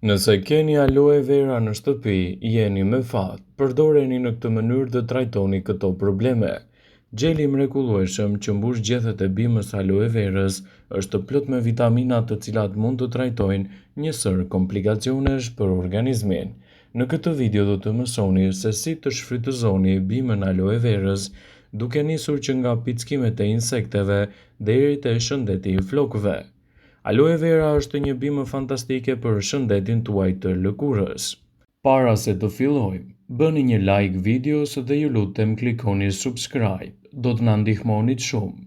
Nëse keni aloe vera në shtëpi, jeni me fat, përdoreni në këtë mënyrë të trajtoni këto probleme. Gjeli mrekullueshëm që mbush gjethet e bimës aloe verës është plot me vitamina të cilat mund të trajtojnë një sër komplikacionesh për organizmin. Në këtë video do të mësoni se si të shfrytëzoni bimën aloe verës, duke nisur që nga pickimet e insekteve deri te shëndeti i flokëve. Aloe vera është një bimë fantastike për shëndetin tuaj të lëkurës. Para se të fillojmë, bëni një like videos dhe ju lutem klikoni subscribe, do të na ndihmonit shumë.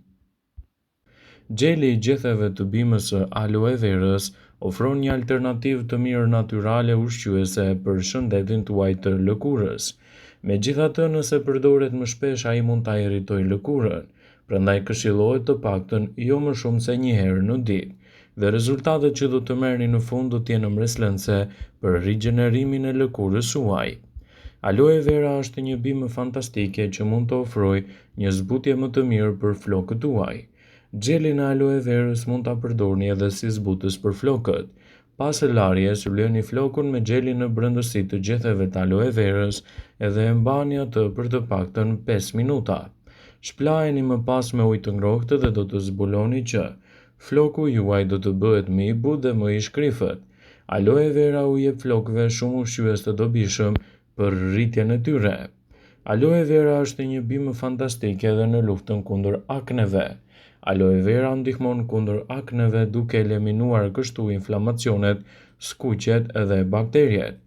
Gjeli i gjetheve të bimës së aloe verës ofron një alternativë të mirë natyrale ushqyese për shëndetin tuaj të lëkurës. Megjithatë, nëse përdoret më shpesh, ai mund ta irritojë lëkurën, prandaj këshillohet të paktën jo më shumë se një herë në ditë, dhe rezultatet që do të merrni në fund do të jenë mbreslënse për rigjenerimin e lëkurës suaj. Aloe vera është një bimë fantastike që mund të ofrojë një zbutje më të mirë për flokët tuaj. Gjelin e aloe verës mund ta përdorni edhe si zbutës për flokët. Pas së larjes, ulleni flokun me gjelin në brendësi të gjetheve të aloe verës edhe e mbani atë për të paktën 5 minuta. Shplaheni më pas me ujë të ngrohtë dhe do të zbuloni që floku juaj do të bëhet më i butë dhe më i shkrifët. Aloe vera u jep flokëve shumë ushqyes të dobishëm për rritjen e tyre. Aloe vera është një bimë fantastike edhe në luftën kundër akneve. Aloe vera ndihmon kundër akneve duke eliminuar kështu inflamacionet, skuqjet edhe bakteriet.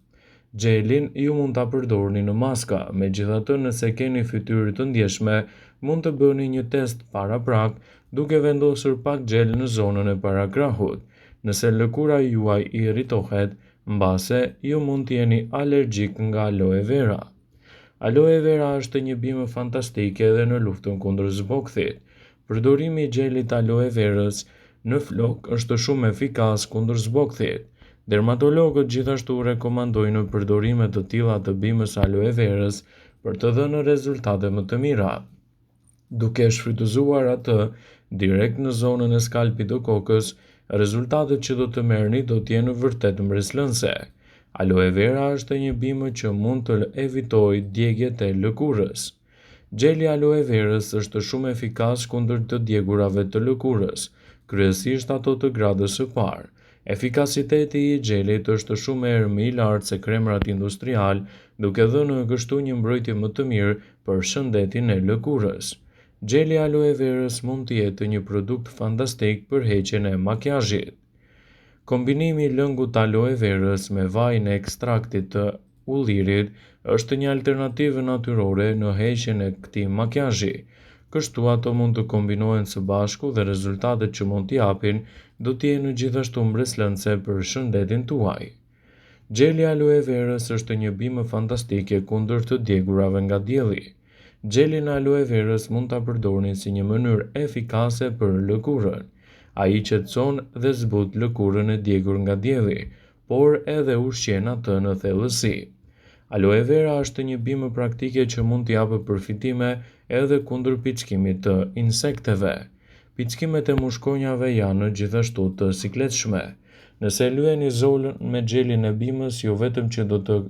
Gjelin ju mund ta përdorni në maska, megjithatë nëse keni fytyrë të ndjeshme, mund të bëni një test paraprak duke vendosur pak gjel në zonën e parakrahut. Nëse lëkura juaj i irritohet, mbase ju mund të jeni alergjik nga aloe vera. Aloe vera është një bimë fantastike edhe në luftën kundër zbokthit. Përdorimi i gjelit aloe verës në flok është shumë efikas kundër zbokthit. Dermatologët gjithashtu rekomandojnë përdorime të tilla të bimës aloe verës për të dhënë rezultate më të mira. Duke shfrytëzuar atë direkt në zonën e skalpit të kokës, rezultatet që do të merrni do të jenë vërtet mbreslënse. Aloe vera është një bimë që mund të evitojë djegjet e lëkurës. Gjeli aloe verës është shumë efikas kundër të djegurave të lëkurës, kryesisht ato të gradës së parë. Efikasiteti i gjelit është shumë herë më i lartë se kremrat industrial, duke dhënë kështu një mbrojtje më të mirë për shëndetin e lëkurës. Gjeli aloe verës mund të jetë një produkt fantastik për heqjen e makijazhit. Kombinimi i lëngut aloe verës me vajin e ekstraktit të ullirit është një alternativë natyrore në heqjen e këtij makijazhi. Kështu ato mund të kombinohen së bashku dhe rezultatet që mund t'i japin do të jenë gjithashtu mbreslënse për shëndetin tuaj. Gjeli aloe verës është një bimë fantastike kundër të djegurave nga dielli. Gjelin e aloe verës mund ta përdorni si një mënyrë efikase për lëkurën. Ai qetëson dhe zbut lëkurën e djegur nga dielli, por edhe ushqen atë në thellësi. Aloe vera është një bimë praktike që mund t'i japë përfitime edhe kundër pickimit të insekteve. Pickimet e mushkonjave janë gjithashtu të sikletshme. Nëse lyeni zolën me gjelin e bimës, jo vetëm që do të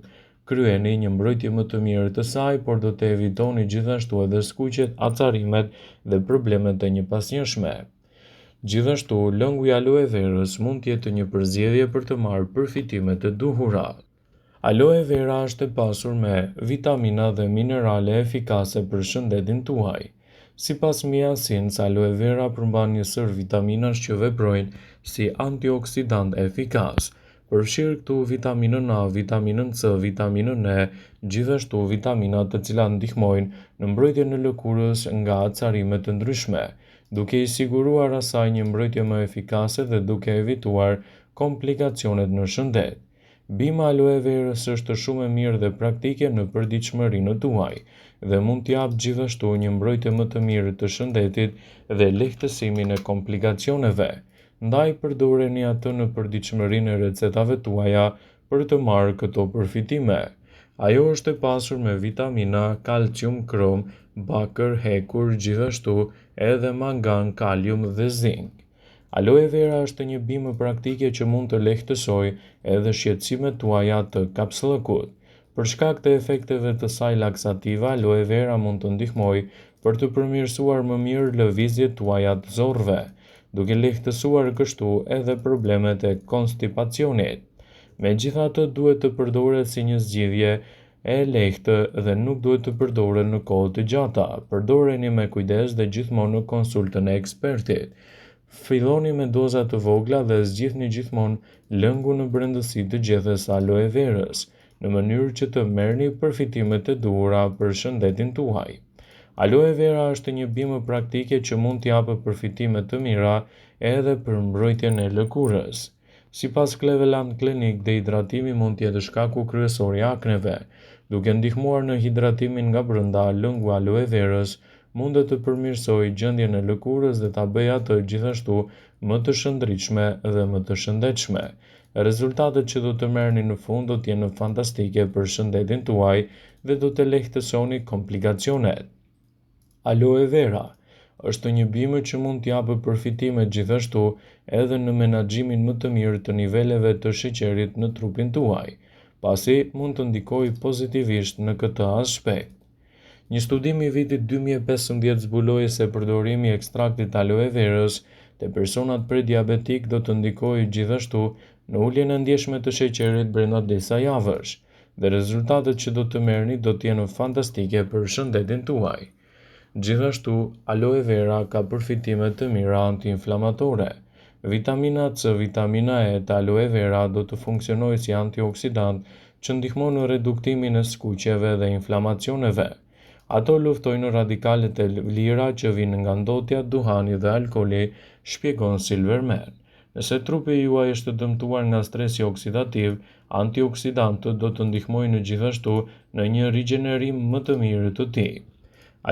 kryeni një mbrojtje më të mirë të saj, por do të evitoni gjithashtu edhe skuqjet, acarimet dhe problemet e një pasnjëshme. Gjithashtu, lëngu i aloe verës mund të jetë një përzgjedhje për të marrë përfitimet e duhura. Aloe vera është e pasur me vitamina dhe minerale efikase për shëndetin tuaj. Sipas Mia-Sins, aloe vera përmban një sër vitaminash që veprojnë si antioksidant efikas. Përfshirë këtu vitaminën A, vitaminën C, vitaminën E, gjithashtu vitaminat të cilat ndihmojnë në mbrojtjen e lëkurës nga acarimet të ndryshme, duke i siguruar asaj një mbrojtje më efikase dhe duke evituar komplikacionet në shëndet. Bima aloe verës është shumë e mirë dhe praktike në përditshmërinë tuaj dhe mund t'jap gjithashtu një mbrojtje më të mirë të shëndetit dhe lehtësimin e komplikacioneve. Ndaj përdoreni atë në përditshmërinë e recetave tuaja për të marrë këto përfitime. Ajo është e pasur me vitamina, kalcium, krom, bakër, hekur, gjithashtu edhe mangan, kalium dhe zink. Aloe vera është një bimë praktike që mund të lehtësojë edhe shqetësimet tuaja të kapsëllëkut. Për shkak të efekteve të saj laksative, aloe vera mund të ndihmojë për të përmirësuar më mirë lëvizjet tuaja të zorrve, duke lehtësuar kështu edhe problemet e konstipacionit. Megjithatë, duhet të përdoret si një zgjidhje e lehtë dhe nuk duhet të përdoret në kohë të gjata. Përdoreni me kujdes dhe gjithmonë në konsultën e ekspertit. Filloni me doza të vogla dhe zgjidhni gjithmonë lëngu në brendësi të gjethes aloe verës, në mënyrë që të merrni përfitimet e duhura për shëndetin tuaj. Aloe vera është një bimë praktike që mund t'japë përfitime të mira edhe për mbrojtjen e lëkurës. Sipas Cleveland Clinic, dehidratimi mund t'jetë shkaku kryesor i akneve. Duke ndihmuar në hidratimin nga brenda, lëngu aloe verës mund të përmirësojë gjendjen e lëkurës dhe ta bëjë atë gjithashtu më të shëndritshme dhe më të shëndetshme. Rezultatet që do të merrni në fund do të jenë fantastike për shëndetin tuaj dhe do të lehtësoni komplikacionet. Aloe vera është një bimë që mund t'japë përfitime gjithashtu edhe në menaxhimin më të mirë të niveleve të sheqerit në trupin tuaj, pasi mund të ndikojë pozitivisht në këtë aspekt. Një studim i vitit 2015 zbuloi se përdorimi i ekstraktit aloe verës te personat prediabetik do të ndikojë gjithashtu në uljen e ndjeshme të sheqerit brenda disa javësh, dhe rezultatet që do të merrni do të jenë fantastike për shëndetin tuaj. Gjithashtu, aloe vera ka përfitime të mira antiinflamatore. Vitamina C, vitamina E të aloe vera do të funksionojë si antioksidant që ndihmon në reduktimin e skuqjeve dhe inflamacioneve. Ato luftojnë radikalet e lira që vijnë nga ndotja, duhani dhe alkooli, shpjegon Silverman. Nëse trupi juaj është dëmtuar nga stresi oksidativ, antioksidantët do të ndihmojnë gjithashtu në një rigjenerim më të mirë të tij.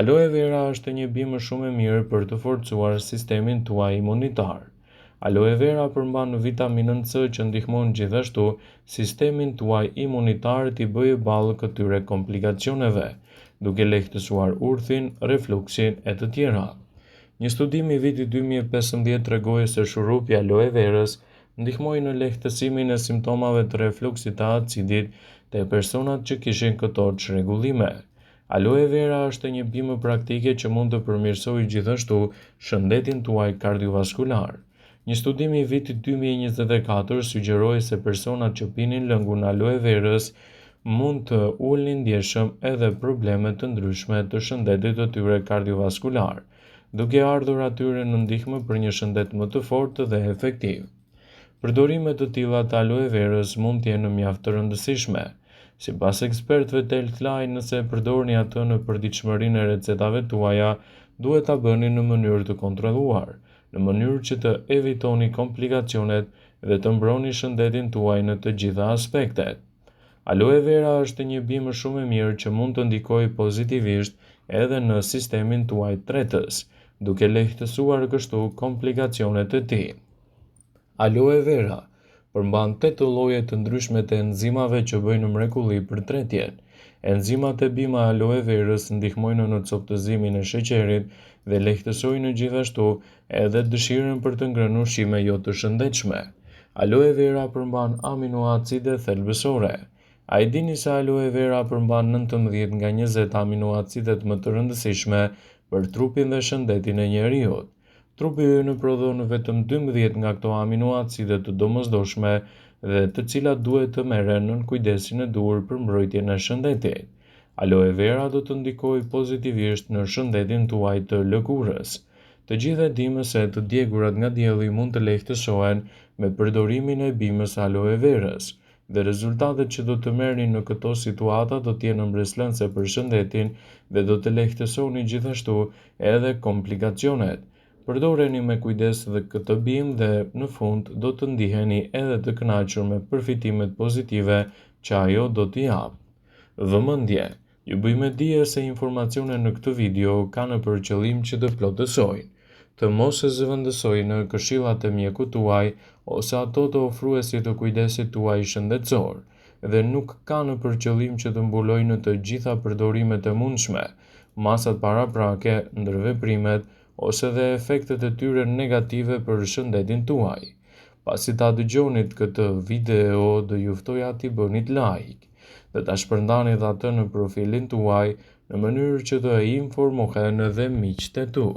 Aloe vera është një bimë shumë e mirë për të forcuar sistemin tuaj imunitar. Aloe vera përmban vitaminën C që ndihmon gjithashtu sistemin tuaj imunitar t'i bëjë ballë këtyre komplikacioneve, duke lehtësuar urthin, refluksin e të tjera. Një studim i vitit 2015 tregoi se shurupi i aloe verës ndihmoi në lehtësimin e simptomave të refluksit të acidit te personat që kishin këto çrregullime. Aloe vera është një bimë praktike që mund të përmirësojë gjithashtu shëndetin tuaj kardiovaskular. Një studim i vitit 2024 sugjeroi se personat që pinin lëngun aloe verës mund të ulnin ndjeshëm edhe probleme të ndryshme të shëndetit të tyre kardiovaskular, duke ardhur atyre në ndihmë për një shëndet më të fortë dhe efektiv. Përdorimet të tilla të aloe verës mund të jenë mjaft të rëndësishme. Sipas ekspertëve të Healthline, nëse e përdorni atë në përditshmërinë e recetave tuaja, duhet ta bëni në mënyrë të kontrolluar, në mënyrë që të evitoni komplikacionet dhe të mbroni shëndetin tuaj në të gjitha aspektet. Aloe vera është një bimë shumë e mirë që mund të ndikojë pozitivisht edhe në sistemin tuaj tretës, duke lehtësuar kështu komplikacionet e tij. Aloe vera përmban 8 lloje të ndryshme të enzimave që bëjnë mrekulli për tretjen. Enzimat e bima aloe verës ndihmojnë në coptëzimin e sheqerit dhe lehtësojnë gjithashtu edhe dëshirën për të ngrënë ushqime jo të shëndetshme. Aloe vera përmban aminoacide thelbësore. A i dini se aloe vera përmban 19 nga 20 aminoacidet më të rëndësishme për trupin dhe shëndetin e njeriut. Trupi ynë prodhon vetëm 12 nga këto aminoacide të domosdoshme dhe të cilat duhet të merren nën kujdesin e duhur për mbrojtjen e shëndetit. Aloe vera do të ndikojë pozitivisht në shëndetin tuaj të lëkurës. Të gjithë e dimë se të djegurat nga dielli mund të lehtësohen me përdorimin e bimës aloe verës, dhe rezultatet që do të merrni në këto situata do të jenë mbreslënse për shëndetin dhe do të lehtësoni gjithashtu edhe komplikacionet. Përdoreni me kujdes dhe këtë bimë dhe në fund do të ndiheni edhe të kënaqur me përfitimet pozitive që ajo do t'i jap. Vëmendje, ju bëjmë dije se informacionet në këtë video kanë për qëllim që të plotësojnë, të mos e zëvendësojnë në këshillat e mjekut tuaj ose ato të ofruesit të kujdesit tuaj shëndetësor, dhe nuk kanë për qëllim që të mbulojnë të gjitha përdorimet e mundshme, masat paraprake, ndërveprimet ose dhe efektet e tyre negative për shëndetin tuaj. Pasi ta dëgjonit këtë video, do ju ftoja t'i bënit like dhe ta shpërndanit atë në profilin tuaj në mënyrë që të informohen edhe miqtë e tu.